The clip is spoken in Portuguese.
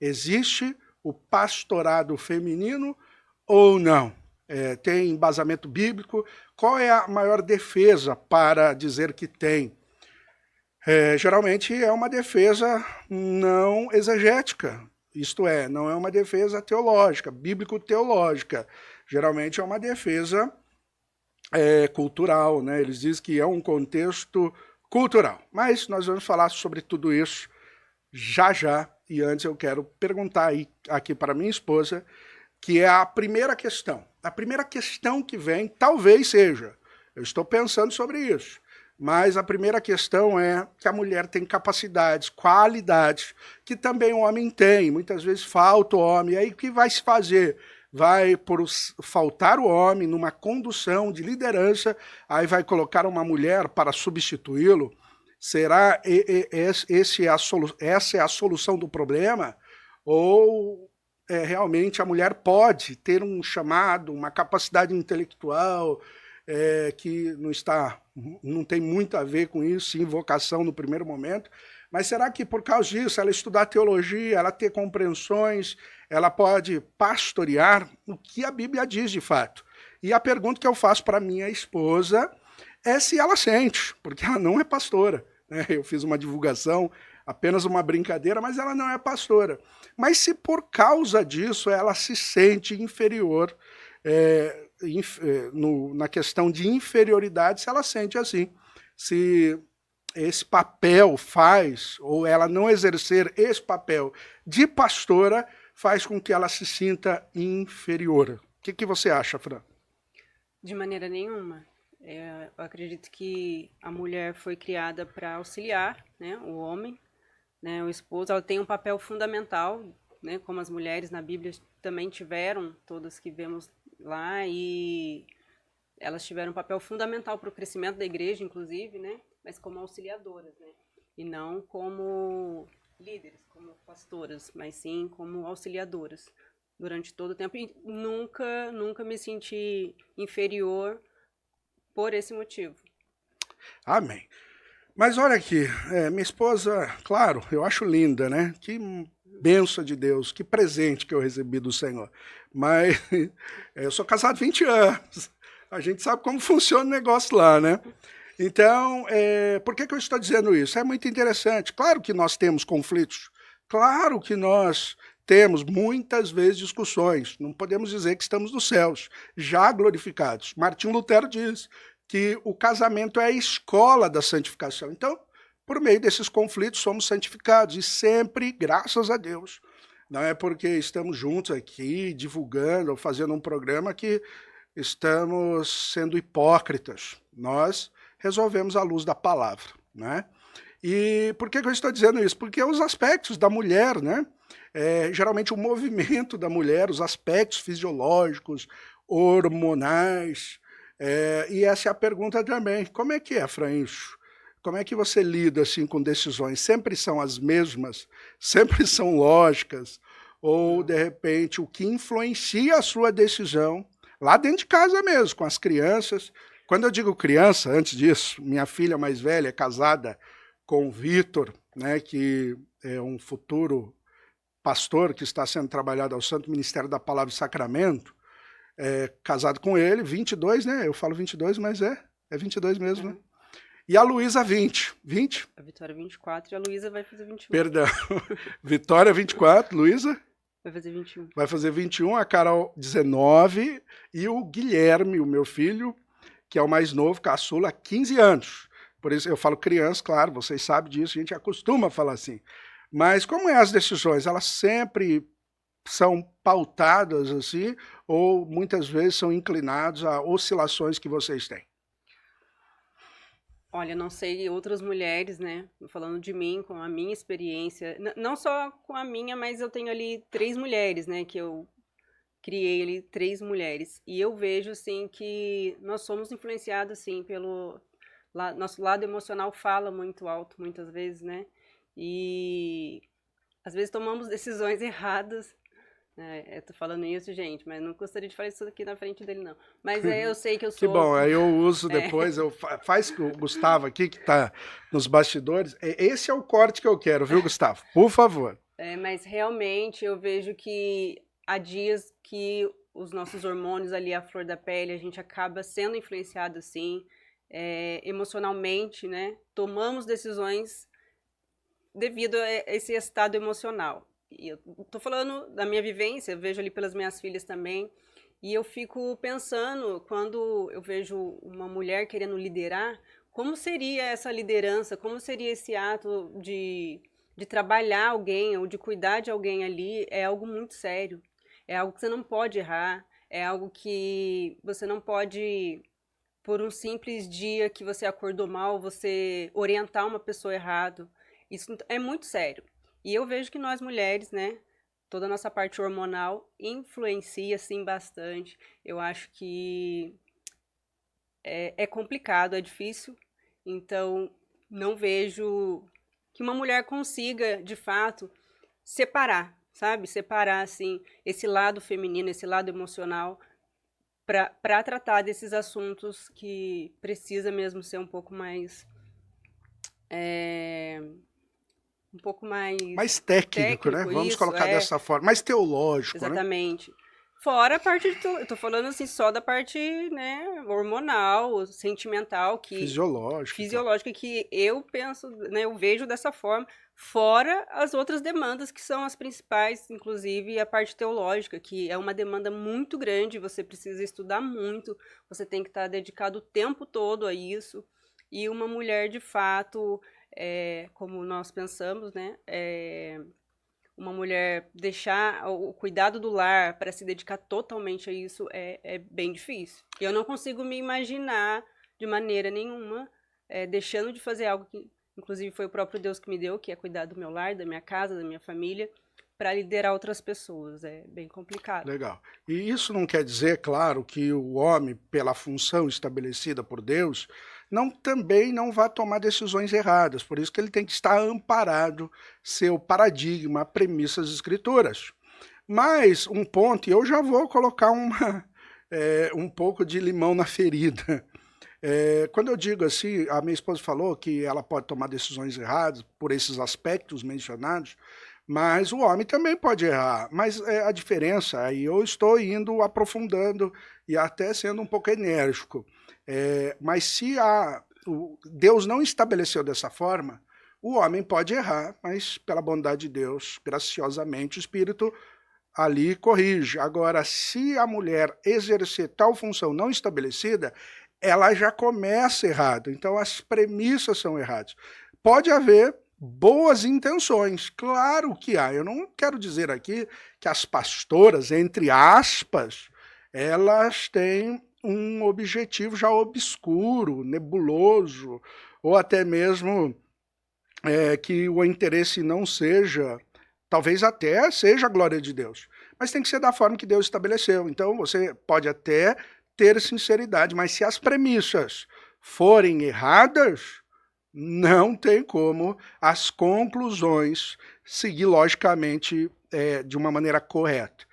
Existe o pastorado feminino ou não? Tem embasamento bíblico? Qual é a maior defesa para dizer que tem? Geralmente é uma defesa não exegética, isto é, não é uma defesa teológica, bíblico-teológica. Geralmente é uma defesa cultural, né? Eles dizem que é um contexto cultural. Mas nós vamos falar sobre tudo isso já já. E antes eu quero perguntar aqui para minha esposa, que é a primeira questão. A primeira questão que vem, talvez seja, eu estou pensando sobre isso, mas a primeira questão é que a mulher tem capacidades, qualidades, que também o homem tem. Muitas vezes falta o homem. E aí o que vai se fazer? Vai faltar o homem numa condução de liderança, aí vai colocar uma mulher para substituí-lo. Será essa é a solução do problema? Ou realmente a mulher pode ter um chamado, uma capacidade intelectual que não tem muito a ver com isso, sim, vocação no primeiro momento, mas será que por causa disso, ela estudar teologia, ela ter compreensões, ela pode pastorear o que a Bíblia diz de fato? E a pergunta que eu faço para minha esposa é se ela sente, porque ela não é pastora, né? Eu fiz uma divulgação, apenas uma brincadeira, mas ela não é pastora. Mas se por causa disso ela se sente inferior, na questão de inferioridade, se ela sente assim, se esse papel faz, ou ela não exercer esse papel de pastora, faz com que ela se sinta inferior. O que você acha, Fran? De maneira nenhuma. Eu acredito que a mulher foi criada para auxiliar, né, o homem, né, o esposo. Ela tem um papel fundamental, né, como as mulheres na Bíblia também tiveram, todas que vemos lá, e elas tiveram um papel fundamental para o crescimento da igreja, inclusive, né, mas como auxiliadoras, né, e não como líderes, como pastoras, mas sim como auxiliadoras durante todo o tempo. E nunca me senti inferior por esse motivo. Amém. Mas olha aqui, minha esposa, claro, eu acho linda, né? Que bênção de Deus, que presente que eu recebi do Senhor. Mas eu sou casado há 20 anos, a gente sabe como funciona o negócio lá, né? Então, por que eu estou dizendo isso? É muito interessante. Claro que nós temos conflitos, claro que nós temos muitas vezes discussões, não podemos dizer que estamos nos céus, já glorificados. Martinho Lutero diz que o casamento é a escola da santificação. Então, por meio desses conflitos, somos santificados, e sempre, graças a Deus. Não é porque estamos juntos aqui, divulgando ou fazendo um programa, que estamos sendo hipócritas. Nós resolvemos à luz da palavra, né? E por que eu estou dizendo isso? Porque os aspectos da mulher, né? Geralmente o movimento da mulher, os aspectos fisiológicos, hormonais, e essa é a pergunta também. Como é que é, Francho? Como é que você lida assim com decisões? Sempre são as mesmas? Sempre são lógicas? Ou, de repente, o que influencia a sua decisão, lá dentro de casa mesmo, com as crianças? Quando eu digo criança, antes disso, minha filha mais velha é casada com o Vitor, né, que é um futuro pastor que está sendo trabalhado ao Santo Ministério da Palavra e Sacramento, casado com ele, 22, né? Eu falo 22, mas é 22 mesmo, né? E a Luísa, 20. 20? A Vitória 24 e a Luísa vai fazer 21. Perdão. Vitória, 24. Luísa? Vai fazer 21. Vai fazer 21. A Carol, 19. E o Guilherme, o meu filho, que é o mais novo, caçula, 15 anos. Por isso eu falo criança, claro, vocês sabem disso, a gente acostuma a falar assim. Mas como é as decisões? Elas sempre são pautadas assim, ou muitas vezes são inclinados a oscilações que vocês têm? Olha, não sei outras mulheres, né? Falando de mim, com a minha experiência, não só com a minha, mas eu tenho ali 3 mulheres, né? Que eu criei ali 3 mulheres. E eu vejo, assim, que nós somos influenciados, assim, pelo... nosso lado emocional fala muito alto, muitas vezes, né? E às vezes tomamos decisões erradas. Eu tô falando isso, gente, mas não gostaria de falar isso aqui na frente dele, não. Mas eu sei que eu Que sou... bom, aí eu uso depois, faz com o Gustavo aqui, que está nos bastidores. Esse é o corte que eu quero, viu, Gustavo? Por favor. Mas realmente eu vejo que há dias que os nossos hormônios ali, a flor da pele, a gente acaba sendo influenciado assim, emocionalmente, né? Tomamos decisões devido a esse estado emocional. E eu tô falando da minha vivência, eu vejo ali pelas minhas filhas também, e eu fico pensando, quando eu vejo uma mulher querendo liderar, como seria essa liderança, como seria esse ato de trabalhar alguém ou de cuidar de alguém ali, é algo muito sério. É algo que você não pode errar, é algo que você não pode, por um simples dia que você acordou mal, você orientar uma pessoa errado. Isso é muito sério. E eu vejo que nós mulheres, né, toda a nossa parte hormonal influencia, sim, bastante. Eu acho que é complicado, é difícil. Então, não vejo que uma mulher consiga, de fato, separar, sabe? Separar, assim, esse lado feminino, esse lado emocional, para tratar desses assuntos que precisa mesmo ser é, um pouco Mais mais técnico, né? técnico, Vamos isso, colocar dessa forma. Mais teológico, né? exatamente. Fora a parte, eu tô falando assim, só da parte, né, hormonal, sentimental, Fisiológico e tal. fisiológica, que eu penso, né, eu vejo dessa forma, fora as outras demandas que são as principais, inclusive a parte teológica, que é uma demanda muito grande, você precisa estudar muito, você tem que estar dedicado o tempo todo a isso, e uma mulher, de fato, como nós pensamos, né, uma mulher deixar o cuidado do lar para se dedicar totalmente a isso é bem difícil. E eu não consigo me imaginar de maneira nenhuma deixando de fazer algo que, inclusive, foi o próprio Deus que me deu, que é cuidar do meu lar, da minha casa, da minha família, para liderar outras pessoas. É bem complicado. Legal. E isso não quer dizer, claro, que o homem, pela função estabelecida por Deus, também não vai tomar decisões erradas. Por isso que ele tem que estar amparado, seu paradigma, premissas escrituras. Mas um ponto, e eu já vou colocar um pouco de limão na ferida. Quando eu digo assim, a minha esposa falou que ela pode tomar decisões erradas por esses aspectos mencionados, mas o homem também pode errar. Mas a diferença, aí eu estou indo aprofundando e até sendo um pouco enérgico. Mas se Deus não estabeleceu dessa forma, o homem pode errar, mas pela bondade de Deus, graciosamente, o Espírito ali corrige. Agora, se a mulher exercer tal função não estabelecida, ela já começa errado. Então, as premissas são erradas. Pode haver boas intenções, claro que há. Eu não quero dizer aqui que as pastoras, entre aspas, elas têm um objetivo já obscuro, nebuloso, ou até mesmo que o interesse não seja, talvez até seja a glória de Deus, mas tem que ser da forma que Deus estabeleceu. Então você pode até ter sinceridade, mas se as premissas forem erradas, não tem como as conclusões seguir logicamente de uma maneira correta.